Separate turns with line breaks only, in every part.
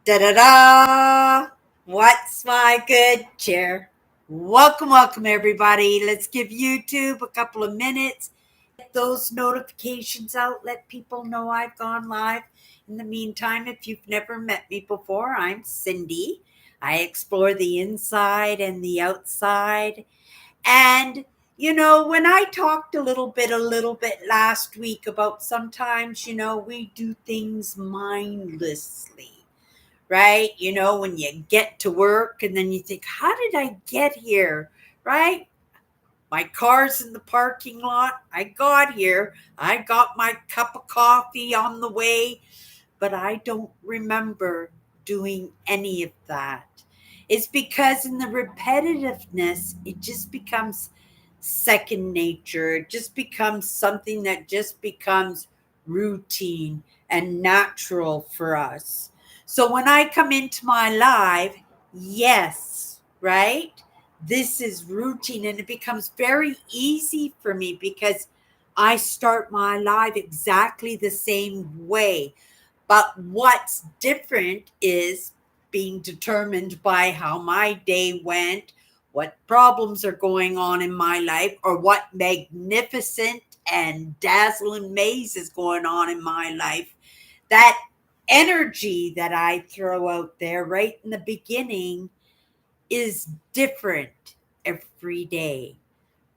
Da da da! What's my good cheer? Welcome, everybody. Let's give YouTube a couple of minutes. Get those notifications out. Let people know I've gone live. In the meantime, if you've never met me before, I'm Cindy. I explore the inside and the outside. And when I talked a little bit last week about sometimes, we do things mindlessly, right? When you get to work and then you think, how did I get here? Right? My car's in the parking lot. I got here. I got my cup of coffee on the way, but I don't remember doing any of that. It's because in the repetitiveness, it just becomes second nature. It just becomes something that just becomes routine and natural for us. So when I come into my live, yes, right? This is routine and it becomes very easy for me because I start my live exactly the same way. But what's different is being determined by how my day went, what problems are going on in my life, or what magnificent and dazzling maze is going on in my life. That energy that I throw out there right in the beginning is different every day,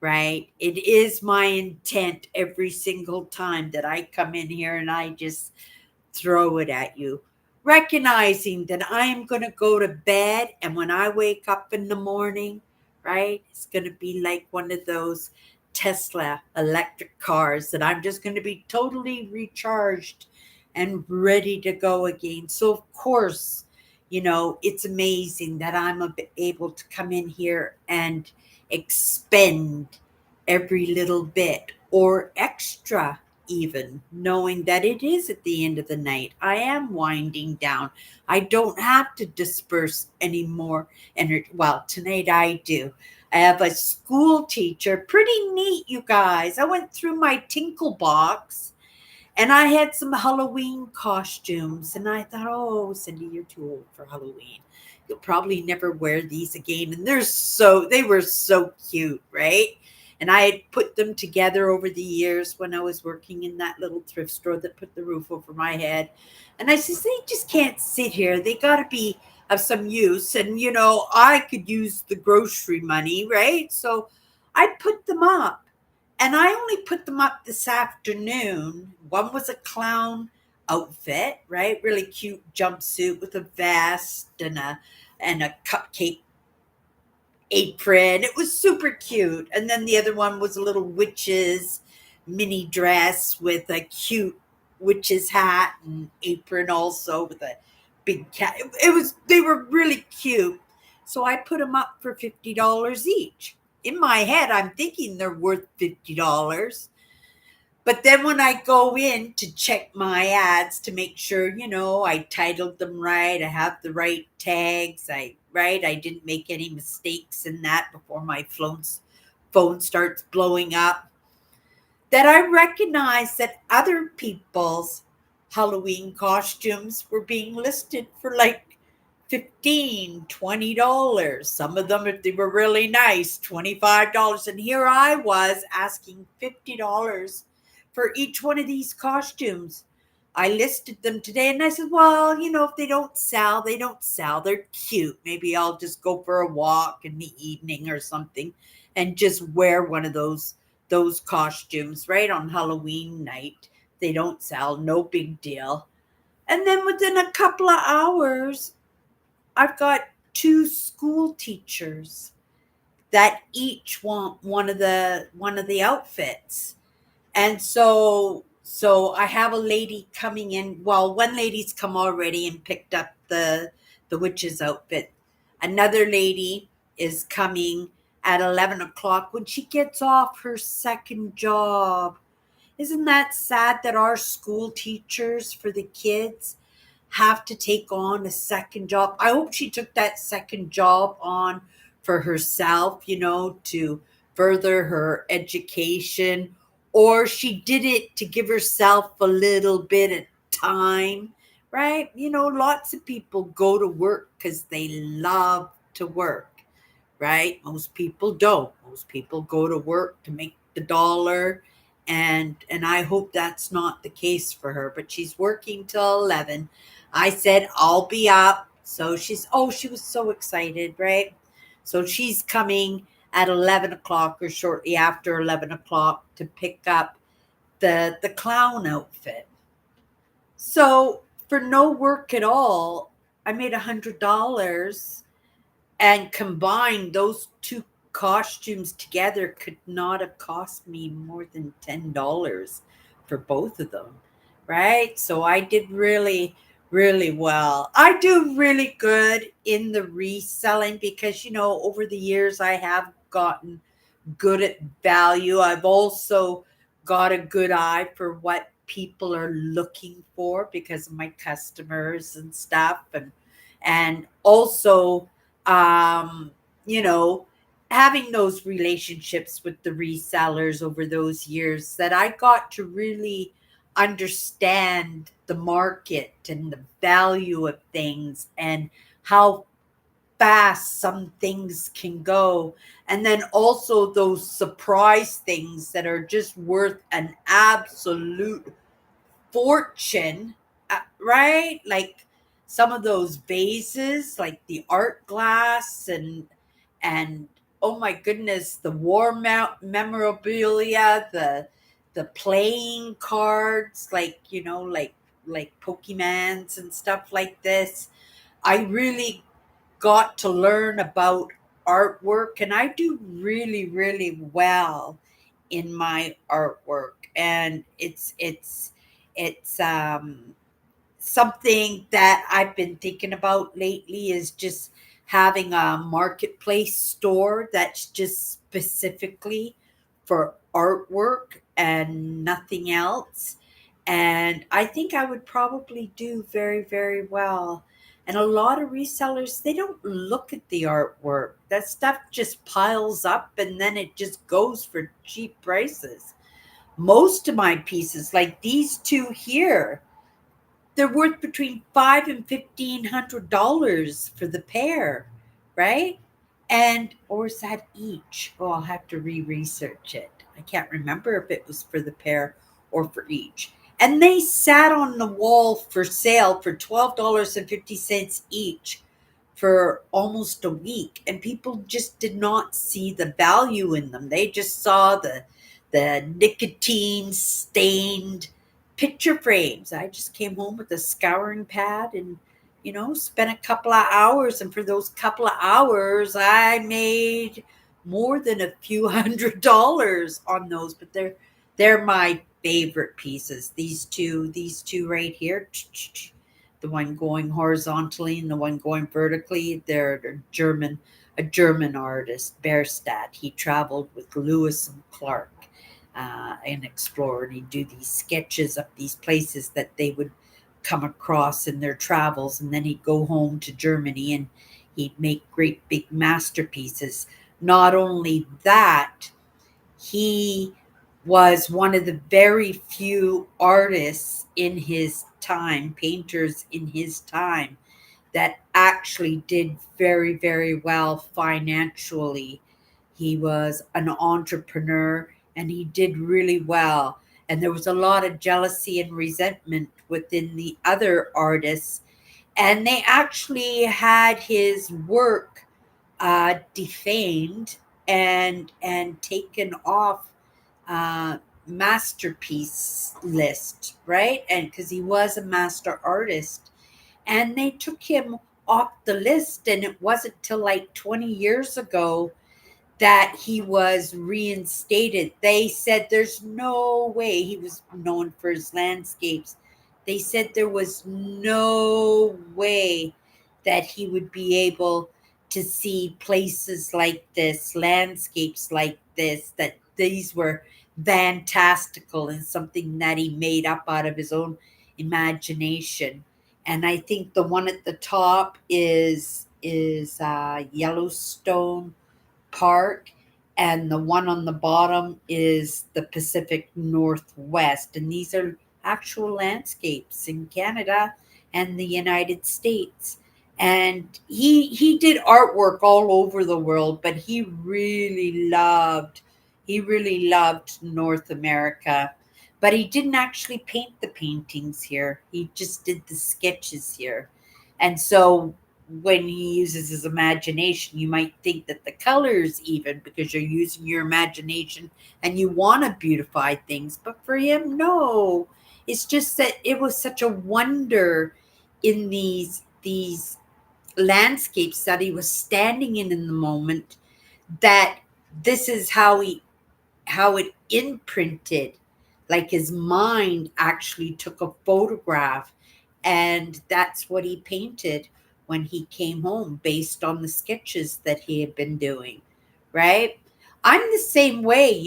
right? It is my intent every single time that I come in here and I just throw it at you, recognizing that I am going to go to bed. And when I wake up in the morning, right, it's going to be like one of those Tesla electric cars that I'm just going to be totally recharged and ready to go again. So, of course, it's amazing that able to come in here and expend every little bit or extra, even knowing that it is at the end of the night. I am winding down. I don't have to disperse any more energy. Well, tonight I do. I have a school teacher. Pretty neat, you guys. I went through my tinkle box and I had some Halloween costumes. And I thought, oh, Cindy, you're too old for Halloween. You'll probably never wear these again. And they were so cute, right? And I had put them together over the years when I was working in that little thrift store that put the roof over my head. And I says, they just can't sit here. They got to be of some use. And, I could use the grocery money, right? So I put them up. And I only put them up this afternoon. One was a clown outfit, right? Really cute jumpsuit with a vest and a cupcake apron. It was super cute. And then the other one was a little witch's mini dress with a cute witch's hat and apron also with a big cat. They were really cute. So I put them up for $50 each. In my head, I'm thinking they're worth $50. But then when I go in to check my ads to make sure, I titled them right, I have the right tags, I didn't make any mistakes in that before my phone starts blowing up, that I recognized that other people's Halloween costumes were being listed for like 15, $20. Some of them, if they were really nice, $25. And here I was asking $50 for each one of these costumes. I listed them today and I said, well, if they don't sell, they don't sell. They're cute. Maybe I'll just go for a walk in the evening or something and just wear one of those costumes right on Halloween night. They don't sell, no big deal. And then within a couple of hours, I've got two school teachers that each want one of the outfits. And so I have a lady coming in. Well, one lady's come already and picked up the witch's outfit. Another lady is coming at 11 o'clock when she gets off her second job. Isn't that sad that our school teachers for the kids have to take on a second job? I hope she took that second job on for herself, to further her education, or she did it to give herself a little bit of time, right? Lots of people go to work because they love to work, right? Most people don't. Most people go to work to make the dollar, and I hope that's not the case for her. But she's working till 11. I said I'll be up. So she was so excited, right? So she's coming at 11 o'clock or shortly after 11 o'clock to pick up the clown outfit. So for no work at all, I made $100, and combined those two costumes together could not have cost me more than $10 for both of them, right? So I did really, really well. I do really good in the reselling because, over the years I have gotten good at value. I've also got a good eye for what people are looking for because of my customers and stuff, and also um you know having those relationships with the resellers over those years, that I got to really understand the market and the value of things and how fast some things can go. And then also those surprise things that are just worth an absolute fortune, right? Like some of those vases, like the art glass, and oh my goodness, the war memorabilia, the playing cards, like like Pokemans and stuff like this. I really got to learn about artwork, and I do really, really well in my artwork. And it's something that I've been thinking about lately, is just having a marketplace store that's just specifically for artwork and nothing else. And I think I would probably do very, very well. And a lot of resellers, they don't look at the artwork. That stuff just piles up and then it just goes for cheap prices. Most of my pieces, like these two here, they're worth between $500 and $1,500 for the pair, right? And or is that each? Oh, I'll have to research it. I can't remember if it was for the pair or for each. And they sat on the wall for sale for $12.50 each for almost a week, and people just did not see the value in them. They just saw the nicotine stained picture frames. I just came home with a scouring pad and spent a couple of hours, and for those couple of hours I made more than a few $100 on those. But they're my favorite pieces. These two right here, the one going horizontally and the one going vertically, they're German, a German artist, Bärstadt. He traveled with Lewis and Clark, an explorer, and he'd do these sketches of these places that they would come across in their travels, and then he'd go home to Germany and he'd make great big masterpieces. Not only that, he was one of the very few artists in his time, painters in his time, that actually did very, very well financially. He was an entrepreneur and he did really well. And there was a lot of jealousy and resentment within the other artists. And they actually had his work defamed and taken off uh, masterpiece list, right? And because he was a master artist, and they took him off the list, and it wasn't till like 20 years ago that he was reinstated. They said there's no way. He was known for his landscapes. They said there was no way that he would be able to see places like this, landscapes like this, that these were fantastical and something that he made up out of his own imagination. And I think the one at the top is Yellowstone Park, and the one on the bottom is the Pacific Northwest. And these are actual landscapes in Canada. and the United States. And he did artwork all over the world, but he really loved North America. But he didn't actually paint the paintings here. He just did the sketches here. And so when he uses his imagination, you might think that the colors, even because you're using your imagination and you want to beautify things. But for him, no. It's just that it was such a wonder in these landscapes that he was standing in the moment, that this is how it imprinted, like his mind actually took a photograph, and that's what he painted when he came home based on the sketches that he had been doing, right? I'm the same way,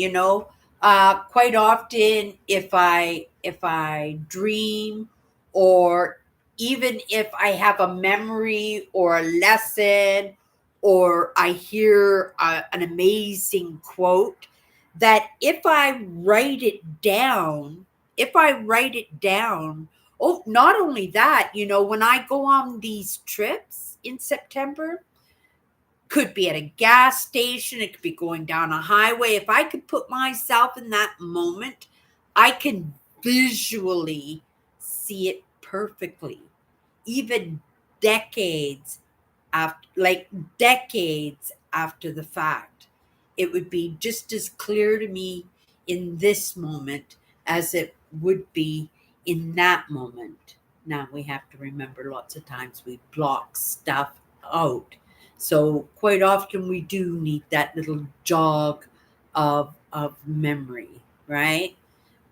quite often if I dream, or even if I have a memory or a lesson, or I hear an amazing quote, that if I write it down, oh, not only that, when I go on these trips in September, could be at a gas station, it could be going down a highway. If I could put myself in that moment, I can visually see it perfectly, even decades decades after the fact. It would be just as clear to me in this moment as it would be in that moment. Now we have to remember, lots of times we block stuff out. So quite often we do need that little jog of memory, right?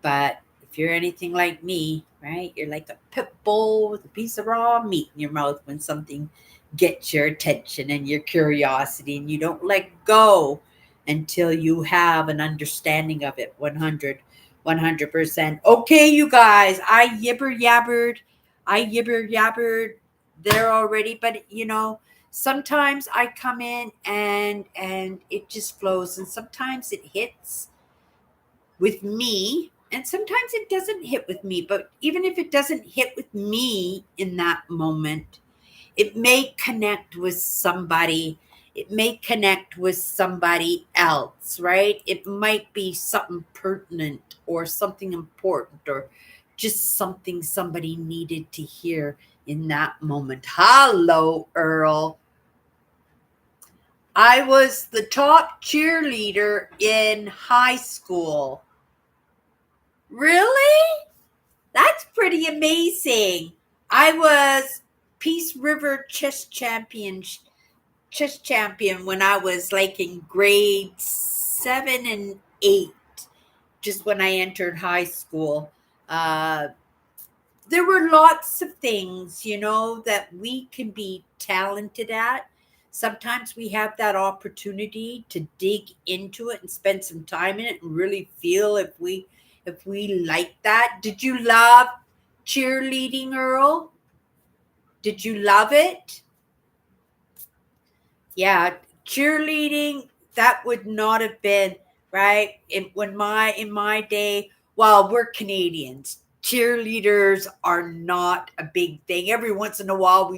But if you're anything like me, right, you're like a pit bull with a piece of raw meat in your mouth when something gets your attention and your curiosity, and you don't let go until you have an understanding of it 100%. Okay, you guys, I yibber yabbered there already, but sometimes I come in and it just flows, and sometimes it hits with me, and sometimes it doesn't hit with me. But even if it doesn't hit with me in that moment, it may connect with somebody. It may connect with somebody else, right? It might be something pertinent or something important, or just something somebody needed to hear in that moment. Hello, Earl. I was the top cheerleader in high school. Really? That's pretty amazing. I was Peace River chess champion when I was like in grade 7 and 8, just when I entered high school. Uh, there were lots of things, that we can be talented at. Sometimes we have that opportunity to dig into it and spend some time in it and really feel if we like that. Did you love cheerleading, Earl? Did you love it? Yeah, cheerleading, that would not have been right in my day. Well, we're Canadians. Cheerleaders are not a big thing. Every once in a while,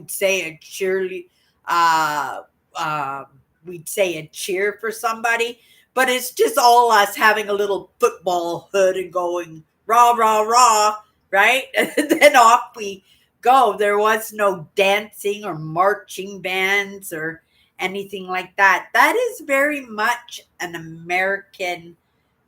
uh, um, we'd say a cheer for somebody, but it's just all us having a little football hood and going rah rah rah, right? And then off we go. There was no dancing or marching bands or anything like that. That is very much an American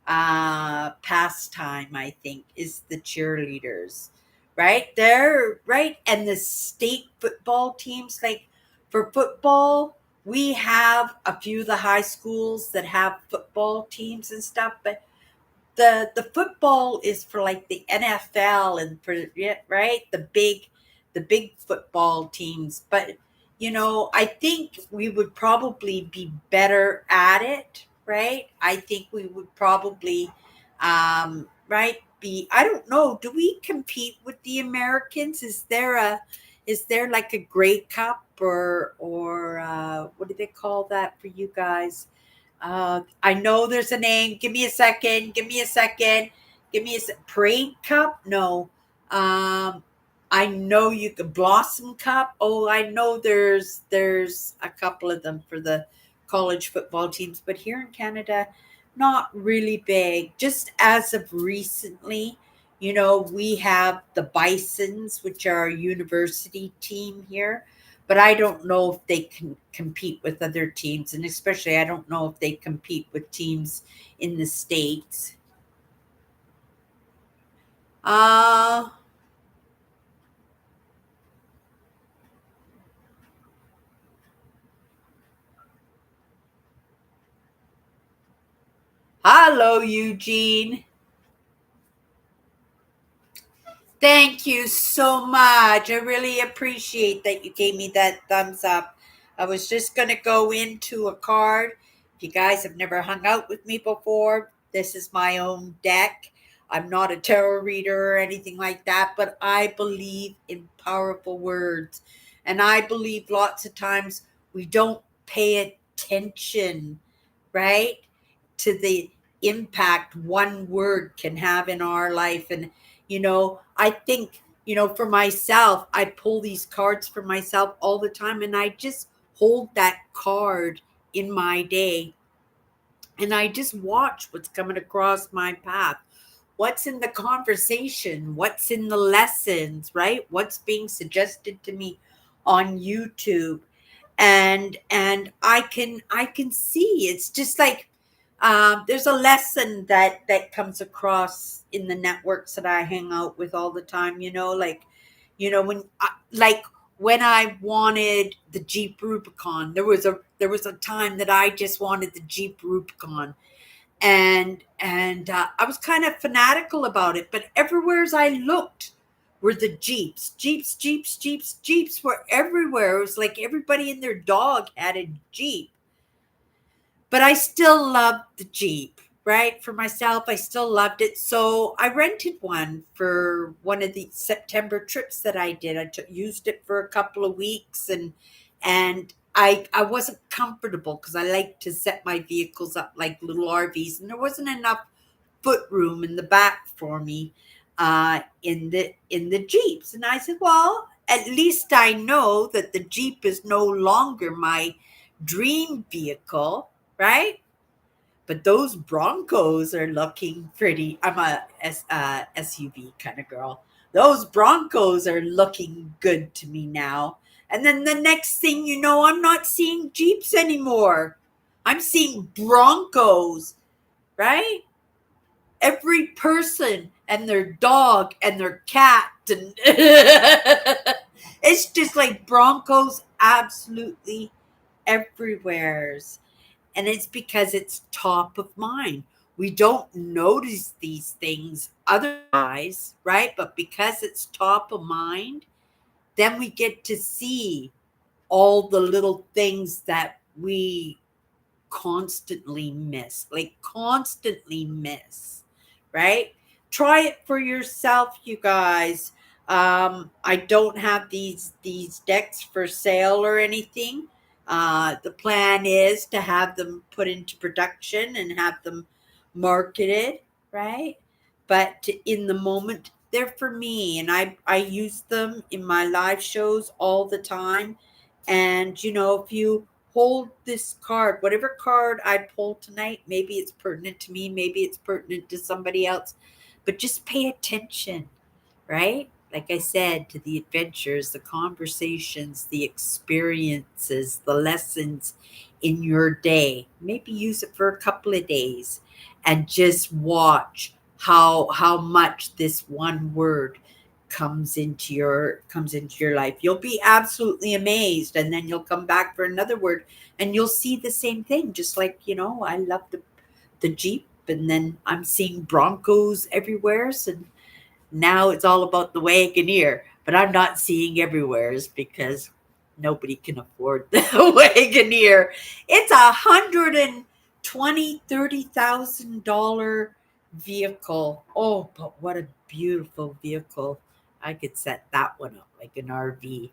pastime, I think, is the cheerleaders, right? They're right. And the state football teams, like for football, we have a few of the high schools that have football teams and stuff, but the football is for like the NFL and for, yeah, right, the big football teams. But I think we would probably be better at it, right? I think we would probably right, be, I don't know, do we compete with the Americans? Is there like a Grey Cup, or what do they call that for you guys? I know there's a name. Give me a second. Give me a second. Parade Cup? No. Um, I know you could Blossom Cup. Oh, I know there's a couple of them for the college football teams, but here in Canada, not really big. Just as of recently, we have the Bisons, which are a university team here, but I don't know if they can compete with other teams, and especially I don't know if they compete with teams in the States. Uh Hello, Eugene. Thank you so much. I really appreciate that you gave me that thumbs up. I was just going to go into a card. If you guys have never hung out with me before, this is my own deck. I'm not a tarot reader or anything like that, but I believe in powerful words. And I believe lots of times we don't pay attention, right, to the impact one word can have in our life. And I think, for myself, I pull these cards for myself all the time, and I just hold that card in my day, and I just watch what's coming across my path. What's in the conversation? What's in the lessons, right? What's being suggested to me on YouTube? And I can see it's just like, there's a lesson that comes across in the networks that I hang out with all the time. Like, like when I wanted the Jeep Rubicon, there was a time that I just wanted the Jeep Rubicon, and I was kind of fanatical about it. But everywhere as I looked were the Jeeps were everywhere. It was like everybody and their dog had a Jeep, but I still loved the Jeep, right? For myself, I still loved it. So I rented one for one of the September trips that I did. Used it for a couple of weeks, and I wasn't comfortable because I like to set my vehicles up like little RVs, and there wasn't enough foot room in the back for me, in the Jeeps. And I said, well, at least I know that the Jeep is no longer my dream vehicle, right? But those Broncos are looking pretty. I'm a SUV kind of girl. Those Broncos are looking good to me now. And then the next thing you know, I'm not seeing Jeeps anymore. I'm seeing Broncos, right? Every person and their dog and their cat, and it's just like Broncos absolutely everywheres. And it's because it's top of mind. We don't notice these things otherwise, right? But because it's top of mind, then we get to see all the little things that we constantly miss, right? Try it for yourself, you guys. I don't have these decks for sale or anything. The plan is to have them put into production and have them marketed, right? But in the moment, they're for me, and I use them in my live shows all the time. And if you hold this card, whatever card I pull tonight, maybe it's pertinent to me, maybe it's pertinent to somebody else, but just pay attention, right? Like I said, to the adventures, the conversations, the experiences, the lessons in your day. Maybe use it for a couple of days and just watch how much this one word comes into your life. You'll be absolutely amazed, and then you'll come back for another word and you'll see the same thing. Just like, I love the Jeep, and then I'm seeing Broncos everywhere. So now it's all about the Wagoneer, but I'm not seeing everywheres because nobody can afford the Wagoneer. It's $120,000-$30,000 vehicle. Oh, but what a beautiful vehicle. I could set that one up like an RV.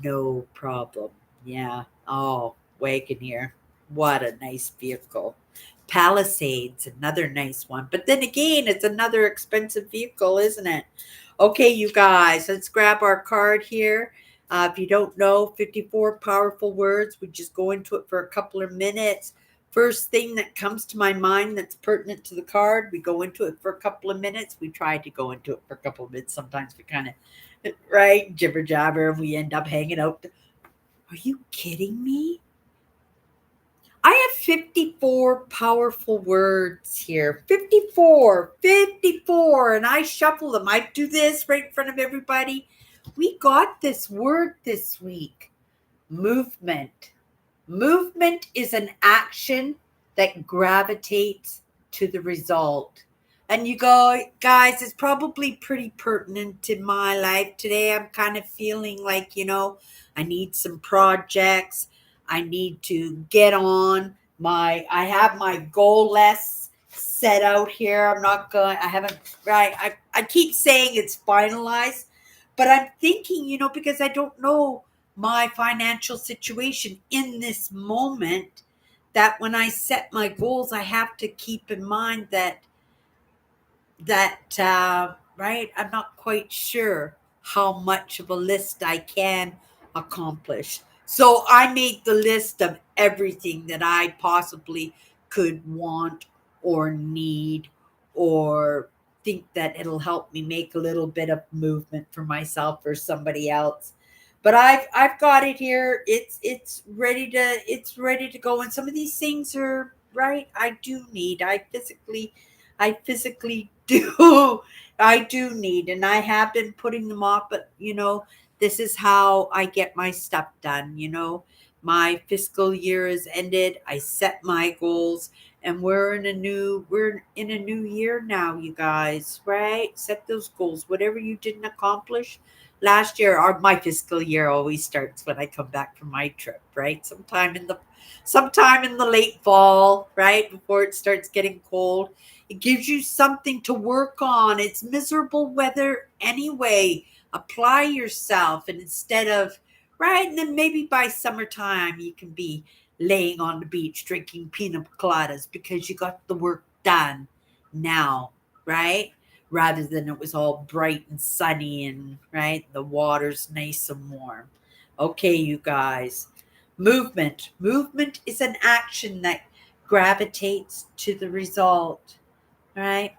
No problem. Yeah. Oh, Wagoneer. What a nice vehicle. Palisades, another nice one. But then again, it's another expensive vehicle, isn't it? Okay, you guys, let's grab our card here. If you don't know, 54 powerful words. We just go into it for a couple of minutes. First thing that comes to my mind that's pertinent to the card, we go into it for a couple of minutes. We try to go into it for a couple of minutes. Sometimes we kind of, right, jibber jabber, and we end up hanging out. Are you kidding me? I have 54 powerful words here. 54, 54, and I shuffle them. I do this right in front of everybody. We got this word this week: movement. Movement is an action that gravitates to the result. And you go, guys, it's probably pretty pertinent to my life today. I'm kind of feeling like, I need some projects. I need to get on I have my goal list set out here. I haven't, right. I keep saying it's finalized, but I'm thinking, because I don't know my financial situation in this moment, that when I set my goals, I have to keep in mind that right, I'm not quite sure how much of a list I can accomplish. So I made the list of everything that I possibly could want or need or think that it'll help me make a little bit of movement for myself or somebody else. But I've got it here. It's ready to go. And some of these things are right. I physically do. I do need, and I have been putting them off, but this is how I get my stuff done. My fiscal year is ended. I set my goals, and we're in a new year now, you guys, right? Set those goals. Whatever you didn't accomplish last year, or my fiscal year always starts when I come back from my trip, right? Sometime in the late fall, right? Before it starts getting cold. It gives you something to work on. It's miserable weather anyway. Apply yourself, and instead of, right, and then maybe by summertime you can be laying on the beach drinking pina coladas because you got the work done now, right? Rather than it was all bright and sunny and, right, the water's nice and warm. Okay, you guys. Movement. Movement is an action that gravitates to the result, right?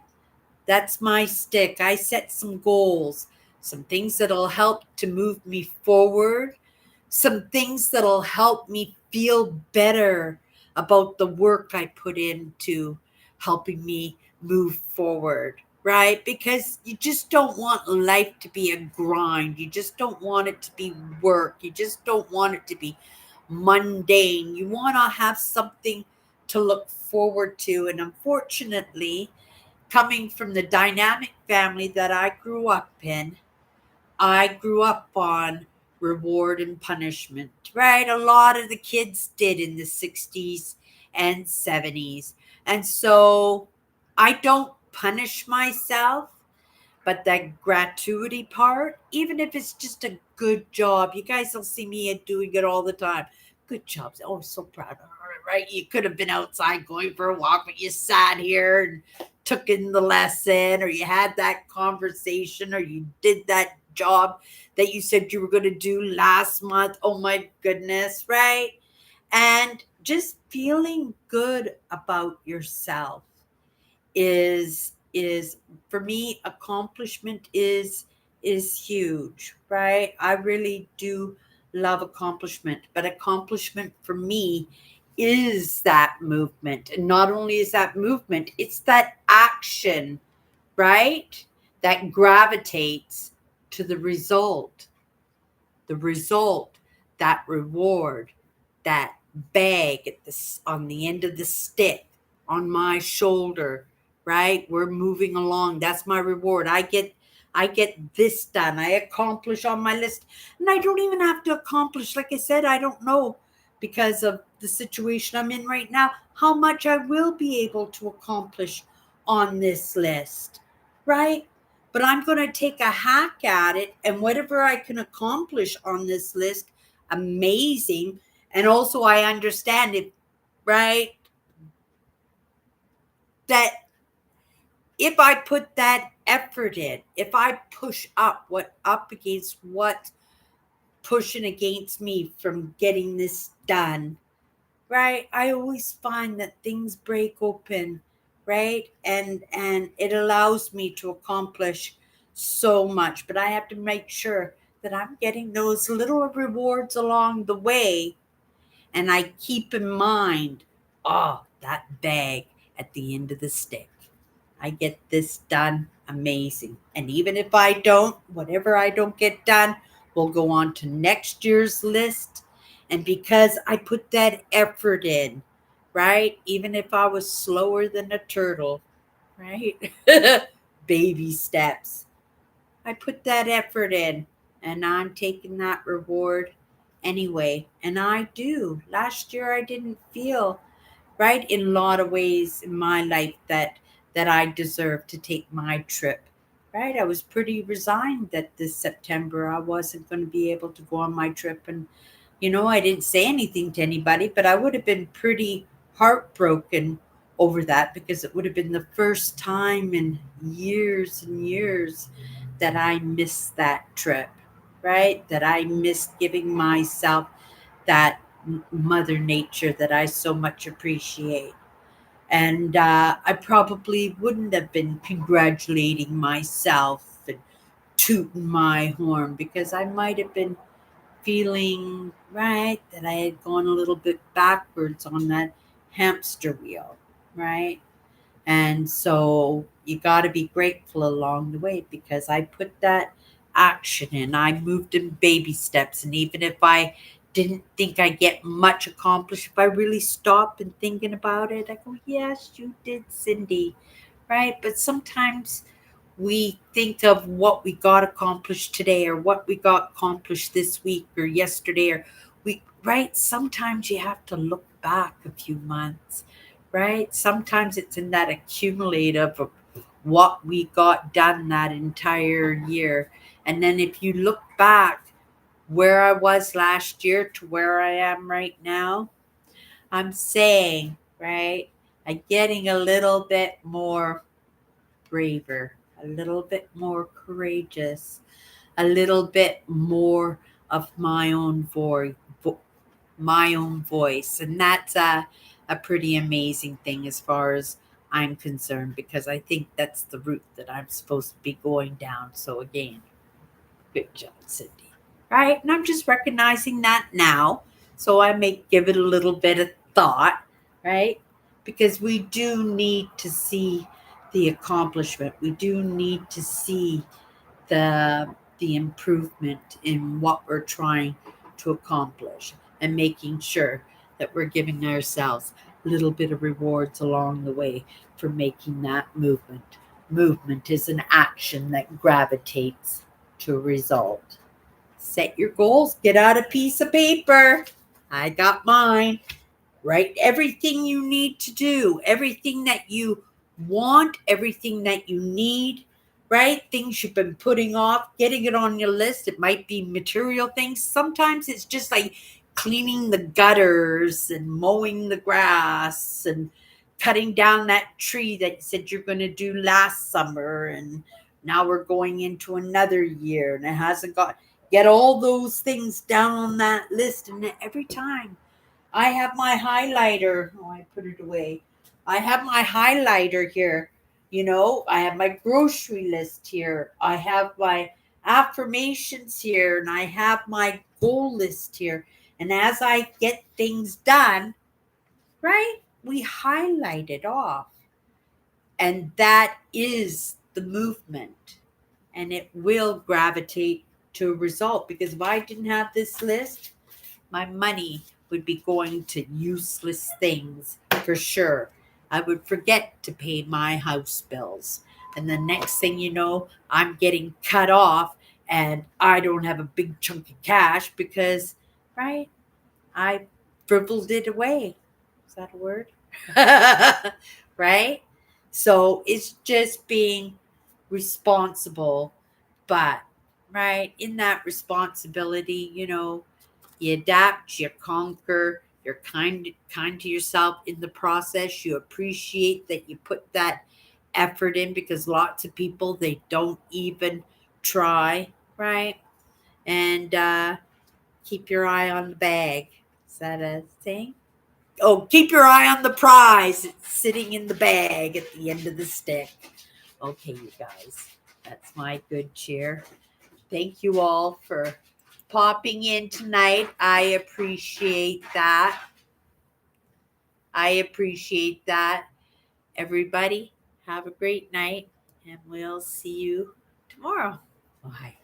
That's my stick. I set some goals, some things that'll help to move me forward, some things that'll help me feel better about the work I put into helping me move forward, right? Because you just don't want life to be a grind. You just don't want it to be work. You just don't want it to be mundane. You want to have something to look forward to. And unfortunately, coming from the dynamic family that I grew up in, I grew up on reward and punishment, right? A lot of the kids did in the 60s and 70s. And so I don't punish myself, but that gratuity part, even if it's just a good job, you guys will see me doing it all the time. Good jobs. Oh, I'm so proud of her, right? You could have been outside going for a walk, but you sat here and took in the lesson, or you had that conversation, or you did that job that you said you were going to do last month. Oh my goodness, right? And just feeling good about yourself is for me, accomplishment is huge, right? I really do love accomplishment, but accomplishment for me is that movement. And not only is that movement, it's that action, right, that gravitates to the result, that reward, that bag on the end of the stick on my shoulder, right? We're moving along. That's my reward. I get this done. I accomplish on my list. And I don't even have to accomplish. Like I said, I don't know, because of the situation I'm in right now, how much I will be able to accomplish on this list, right? But I'm going to take a hack at it, and whatever I can accomplish on this list, amazing. And also, I understand it, right? That if I put that effort in, if I push up against what pushing against me from getting this done, right? I always find that things break open, right? And it allows me to accomplish so much, but I have to make sure that I'm getting those little rewards along the way, and I keep in mind, oh, that bag at the end of the stick. I get this done, amazing. And even if I don't, whatever I don't get done will go on to next year's list. And because I put that effort in, right? Even if I was slower than a turtle, right? Baby steps. I put that effort in and I'm taking that reward anyway. And I do. Last year I didn't feel right in a lot of ways in my life that I deserve to take my trip. Right? I was pretty resigned that this September I wasn't going to be able to go on my trip, and I didn't say anything to anybody, but I would have been pretty heartbroken over that because it would have been the first time in years and years that I missed that trip, right? That I missed giving myself that mother nature that I so much appreciate. And I probably wouldn't have been congratulating myself and tooting my horn because I might have been feeling right that I had gone a little bit backwards on that hamster wheel, right? And so you got to be grateful along the way because I put that action in. I moved in baby steps. And even if I didn't think I get much accomplished, if I really stop and thinking about it, I go, yes, you did, Cindy. Right. But sometimes we think of what we got accomplished today or what we got accomplished this week or yesterday or right, sometimes you have to look back a few months, right? Sometimes it's in that accumulative of what we got done that entire year. And then if you look back where I was last year to where I am right now, I'm saying, right, I'm getting a little bit more braver, a little bit more courageous, a little bit more of my own voice. And that's a pretty amazing thing as far as I'm concerned, because I think that's the route that I'm supposed to be going down. So again, good job, Cindy. Right? And I'm just recognizing that now. So I may give it a little bit of thought, right? Because we do need to see the accomplishment. We do need to see the improvement in what we're trying to accomplish and making sure that we're giving ourselves a little bit of rewards along the way for making that movement. Movement is an action that gravitates to a result. Set your goals, get out a piece of paper. I got mine. Write everything you need to do, everything that you want, everything that you need, right? Things you've been putting off, getting it on your list. It might be material things. Sometimes it's just like cleaning the gutters and mowing the grass and cutting down that tree that you said you're going to do last summer. And now we're going into another year and it hasn't got, get all those things down on that list. And every time I have my highlighter. Oh, I put it away. I have my highlighter here. I have my grocery list here. I have my affirmations here, and I have my goal list here. And as I get things done, right, we highlight it off. And that is the movement. And it will gravitate to a result, because if I didn't have this list, my money would be going to useless things for sure. I would forget to pay my house bills. And the next thing you know, I'm getting cut off and I don't have a big chunk of cash because, right, I frivoled it away. Is that a word? Right? So it's just being responsible, but, right, in that responsibility, you adapt, you conquer, you're kind to yourself in the process. You appreciate that you put that effort in, because lots of people, they don't even try, right? And keep your eye on the bag. Is that a thing? Oh, keep your eye on the prize. It's sitting in the bag at the end of the stick. Okay, you guys, that's my good cheer. Thank you all for popping in tonight. I appreciate that. Everybody, have a great night, and we'll see you tomorrow. Bye.